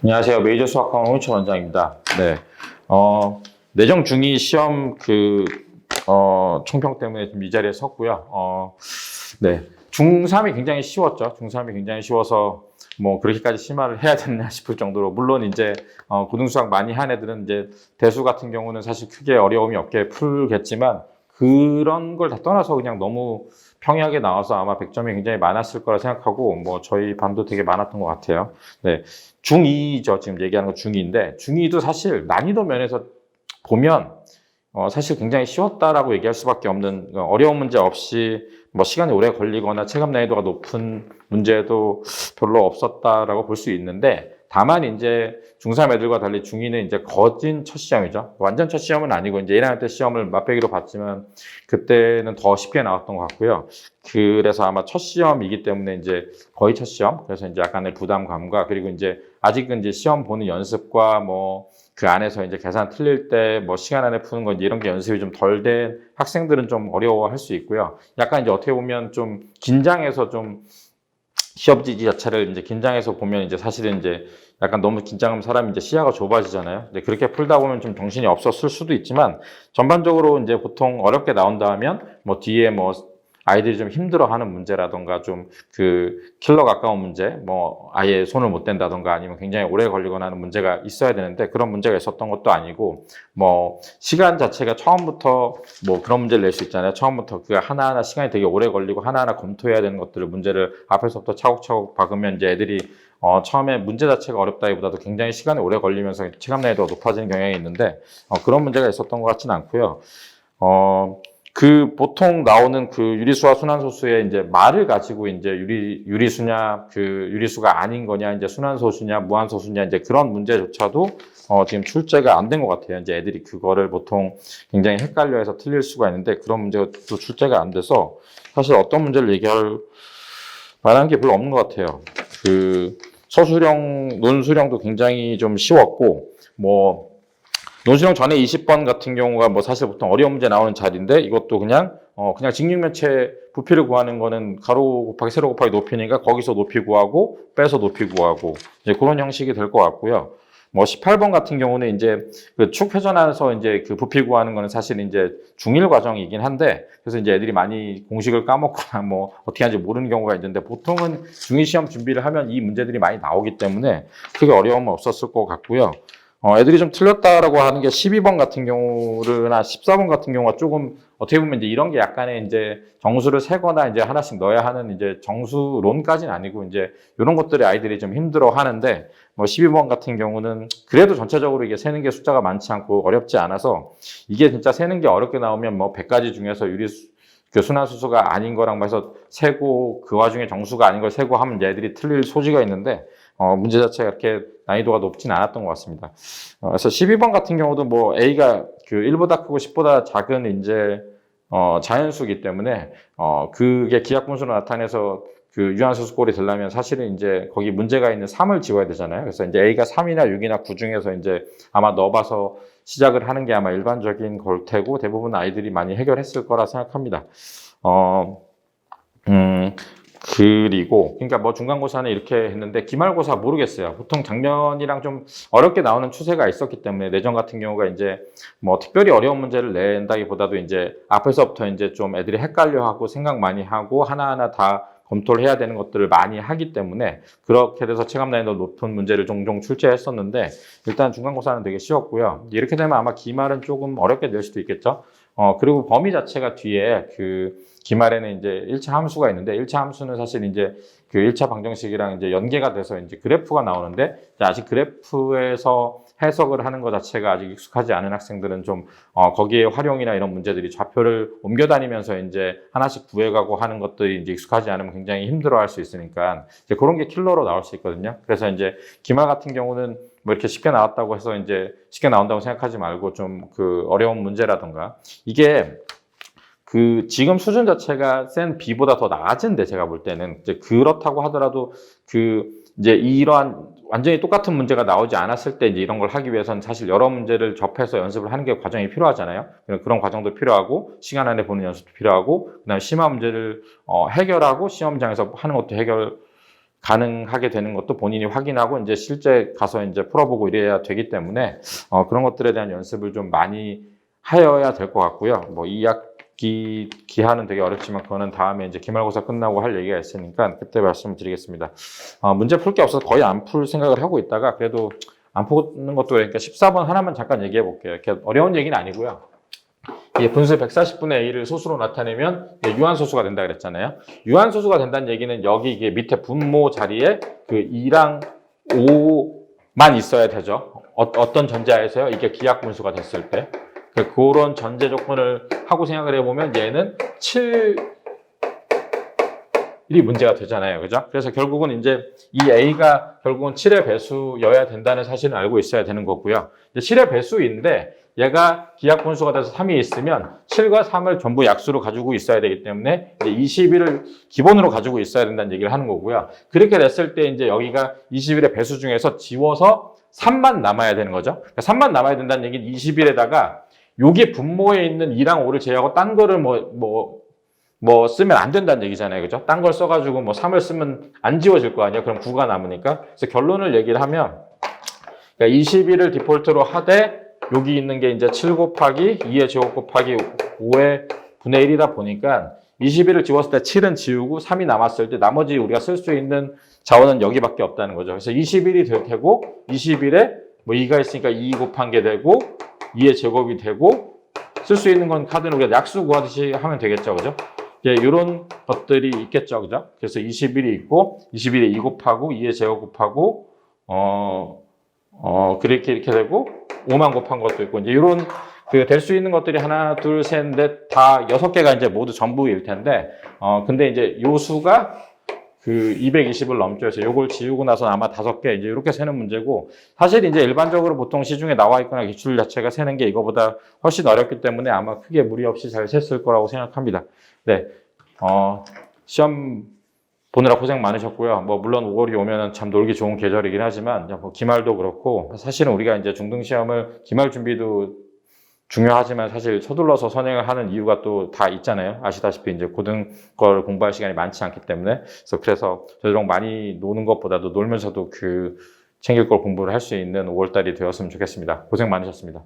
안녕하세요. 메이저 수학학원 홍희철 원장입니다. 네. 내정 중위 시험 총평 때문에 좀 이 자리에 섰고요. 네. 중3이 굉장히 쉬웠죠. 중3이 굉장히 쉬워서 뭐 그렇게까지 심화를 해야 되느냐 싶을 정도로, 물론 이제 고등수학 많이 한 애들은 이제 대수 같은 경우는 사실 크게 어려움이 없게 풀겠지만, 그런 걸 다 떠나서 그냥 너무 평이하게 나와서 아마 100점이 굉장히 많았을 거라 생각하고, 뭐 저희 반도 되게 많았던 것 같아요. 네. 중2죠. 지금 얘기하는 건 중2인데, 중2도 사실 난이도 면에서 보면 사실 굉장히 쉬웠다라고 얘기할 수밖에 없는, 어려운 문제 없이 뭐 시간이 오래 걸리거나 체감 난이도가 높은 문제도 별로 없었다라고 볼 수 있는데, 다만 이제 중3 애들과 달리 중2는 이제 거진 첫 시험이죠. 완전 첫 시험은 아니고 이제 1학년 때 시험을 맛배기로 봤지만 그때는 더 쉽게 나왔던 것 같고요. 그래서 아마 첫 시험이기 때문에 이제 거의 첫 시험, 그래서 이제 약간의 부담감과, 그리고 이제 아직은 이제 시험 보는 연습과 뭐 그 안에서 이제 계산 틀릴 때 뭐 시간 안에 푸는 건 이런 게 연습이 좀 덜 된 학생들은 좀 어려워할 수 있고요. 약간 이제 어떻게 보면 좀 긴장해서, 좀 시험지 자체를 이제 긴장해서 보면 이제 사실은 이제 약간 너무 긴장하면 사람이 이제 시야가 좁아지잖아요. 이제 그렇게 풀다 보면 좀 정신이 없었을 수도 있지만, 전반적으로 이제 보통 어렵게 나온다 하면 뭐 뒤에 뭐 아이들이 좀 힘들어하는 문제라던가, 좀 그 킬러 가까운 문제, 뭐 아예 손을 못 댄다던가, 아니면 굉장히 오래 걸리거나 하는 문제가 있어야 되는데, 그런 문제가 있었던 것도 아니고, 뭐 시간 자체가 처음부터 뭐 그런 문제를 낼 수 있잖아요. 처음부터 그 하나하나 시간이 되게 오래 걸리고 하나하나 검토해야 되는 것들을, 문제를 앞에서부터 차곡차곡 박으면 이제 애들이 처음에 문제 자체가 어렵다기보다도 굉장히 시간이 오래 걸리면서 체감 난이도가 높아지는 경향이 있는데, 그런 문제가 있었던 것 같지는 않고요. 그 보통 나오는 그 유리수와 순환소수의 이제 말을 가지고 이제 유리수냐, 그 유리수가 아닌 거냐, 이제 순환소수냐, 무한소수냐, 이제 그런 문제조차도 지금 출제가 안 된 것 같아요. 이제 애들이 그거를 보통 굉장히 헷갈려해서 틀릴 수가 있는데, 그런 문제가 또 출제가 안 돼서 사실 어떤 문제를 얘기할 만한 게 별로 없는 것 같아요. 그 서술형, 논술형도 굉장히 좀 쉬웠고, 뭐 논술형 전에 20번 같은 경우가 뭐 사실 보통 어려운 문제 나오는 자리인데, 이것도 그냥 그냥 직육면체 부피를 구하는 거는 가로 곱하기 세로 곱하기 높이니까 거기서 높이 구하고 빼서 높이 구하고, 이제 그런 형식이 될 것 같고요. 뭐 18번 같은 경우는 이제 그 축 회전해서 이제 그 부피 구하는 거는 사실 이제 중1 과정이긴 한데, 그래서 이제 애들이 많이 공식을 까먹거나 뭐 어떻게 하는지 모르는 경우가 있는데, 보통은 중2 시험 준비를 하면 이 문제들이 많이 나오기 때문에 크게 어려움은 없었을 것 같고요. 애들이 좀 틀렸다라고 하는 게 12번 같은 경우나 14번 같은 경우가 조금 어떻게 보면 이제 이런 게 약간의 이제 정수를 세거나 이제 하나씩 넣어야 하는 이제 정수론까지는 아니고, 이제 이런 것들이 아이들이 좀 힘들어 하는데, 뭐 12번 같은 경우는 그래도 전체적으로 이게 세는 게 숫자가 많지 않고 어렵지 않아서, 이게 진짜 세는 게 어렵게 나오면 뭐 100가지 중에서 그 순환수수가 아닌 거랑 해서 세고, 그 와중에 정수가 아닌 걸 세고 하면 애들이 틀릴 소지가 있는데, 문제 자체가 그렇게 난이도가 높진 않았던 것 같습니다. 그래서 12번 같은 경우도 뭐 A가 그 1보다 크고 10보다 작은 이제 자연수이기 때문에 그게 기하분수로 나타내서 그 유한소수꼴이 되려면 사실은 이제 거기 문제가 있는 3을 지워야 되잖아요. 그래서 이제 A가 3이나 6이나 9 중에서 이제 아마 넣어봐서 시작을 하는 게 아마 일반적인 걸 테고, 대부분 아이들이 많이 해결했을 거라 생각합니다. 그리고 그러니까 뭐 중간고사는 이렇게 했는데, 기말고사 모르겠어요. 보통 작년이랑 좀 어렵게 나오는 추세가 있었기 때문에, 내정 같은 경우가 이제 뭐 특별히 어려운 문제를 낸다기보다도 이제 앞에서부터 이제 좀 애들이 헷갈려하고 생각 많이 하고 하나하나 다 검토를 해야 되는 것들을 많이 하기 때문에, 그렇게 돼서 체감 난이도 높은 문제를 종종 출제했었는데, 일단 중간고사는 되게 쉬웠고요. 이렇게 되면 아마 기말은 조금 어렵게 낼 수도 있겠죠. 그리고 범위 자체가 뒤에 그 기말에는 이제 1차 함수가 있는데, 1차 함수는 사실 이제 그 1차 방정식이랑 이제 연계가 돼서 이제 그래프가 나오는데, 아직 그래프에서 해석을 하는 것 자체가 아직 익숙하지 않은 학생들은 좀 거기에 활용이나 이런 문제들이 좌표를 옮겨 다니면서 이제 하나씩 구해가고 하는 것들이 이제 익숙하지 않으면 굉장히 힘들어할 수 있으니까, 이제 그런 게 킬러로 나올 수 있거든요. 그래서 이제 기말 같은 경우는 뭐 이렇게 쉽게 나왔다고 해서 이제 쉽게 나온다고 생각하지 말고, 좀 그 어려운 문제라던가, 이게 그 지금 수준 자체가 센 B보다 더 낮은데, 제가 볼 때는 이제 그렇다고 하더라도 그 이제 이러한 완전히 똑같은 문제가 나오지 않았을 때 이제 이런 걸 하기 위해서는 사실 여러 문제를 접해서 연습을 하는 게 과정이 필요하잖아요. 그런 과정도 필요하고, 시간 안에 보는 연습도 필요하고, 그다음에 심화 문제를 해결하고 시험장에서 하는 것도 가능하게 되는 것도 본인이 확인하고 이제 실제 가서 이제 풀어보고 이래야 되기 때문에 그런 것들에 대한 연습을 좀 많이 하여야 될 것 같고요. 뭐 2학기 기한은 되게 어렵지만 그거는 다음에 이제 기말고사 끝나고 할 얘기가 있으니까 그때 말씀을 드리겠습니다. 문제 풀 게 없어서 거의 안 풀 생각을 하고 있다가 그래도 안 푸는 것도 그러니까 14번 하나만 잠깐 얘기해 볼게요. 이렇게 어려운 얘기는 아니고요. 분수 140분의 A를 소수로 나타내면 유한소수가 된다 그랬잖아요. 유한소수가 된다는 얘기는 여기 이게 밑에 분모 자리에 그 2랑 5만 있어야 되죠. 어떤 전제하에서요? 이게 기하분수가 됐을 때. 그런 전제 조건을 하고 생각을 해보면 얘는 7이 문제가 되잖아요. 그죠? 그래서 결국은 이제 이 A가 결국은 7의 배수여야 된다는 사실을 알고 있어야 되는 거고요. 7의 배수인데 얘가 기하분수가 돼서 3이 있으면 7과 3을 전부 약수로 가지고 있어야 되기 때문에 이제 21을 기본으로 가지고 있어야 된다는 얘기를 하는 거고요. 그렇게 됐을 때 이제 여기가 21의 배수 중에서 지워서 3만 남아야 되는 거죠. 그러니까 3만 남아야 된다는 얘기는 21에다가 여기 분모에 있는 2랑 5를 제외하고 딴 거를 뭐 쓰면 안 된다는 얘기잖아요. 그죠? 딴 걸 써가지고 뭐 3을 쓰면 안 지워질 거 아니에요. 그럼 9가 남으니까. 그래서 결론을 얘기를 하면 그러니까 21을 디폴트로 하되 여기 있는 게 이제 7 곱하기 2의 제곱 곱하기 5의 분의 1이다 보니까 21을 지웠을 때 7은 지우고 3이 남았을 때 나머지 우리가 쓸 수 있는 자원은 여기밖에 없다는 거죠. 그래서 21이 될 테고 21에 뭐 2가 있으니까 2 곱한 게 되고 2의 제곱이 되고 쓸 수 있는 건 카드는 우리가 약수 구하듯이 하면 되겠죠. 그죠? 이런 것들이 있겠죠. 그죠? 그래서 21이 있고 21에 2 곱하고 2의 제곱 곱하고 이렇게 되고 5만 곱한 것도 있고 이제 이런 될 수 있는 것들이 하나, 둘, 셋, 넷 다 6개가 이제 모두 전부일 텐데 근데 이제 요 수가 그 220을 넘죠. 그래서 요걸 지우고 나서 아마 5개 이제 이렇게 세는 문제고 사실 이제 일반적으로 보통 시중에 나와 있거나 기출 자체가 세는 게 이거보다 훨씬 어렵기 때문에 아마 크게 무리 없이 잘 셌을 거라고 생각합니다. 네, 시험 보느라 고생 많으셨고요. 뭐 물론 5월이 오면은 참 놀기 좋은 계절이긴 하지만 뭐 기말도 그렇고 사실은 우리가 이제 중등 시험을 기말 준비도 중요하지만 사실 서둘러서 선행을 하는 이유가 또 다 있잖아요. 아시다시피 이제 고등 걸 공부할 시간이 많지 않기 때문에 그래서 저희랑 많이 노는 것보다도 놀면서도 챙길 걸 공부를 할 수 있는 5월달이 되었으면 좋겠습니다. 고생 많으셨습니다.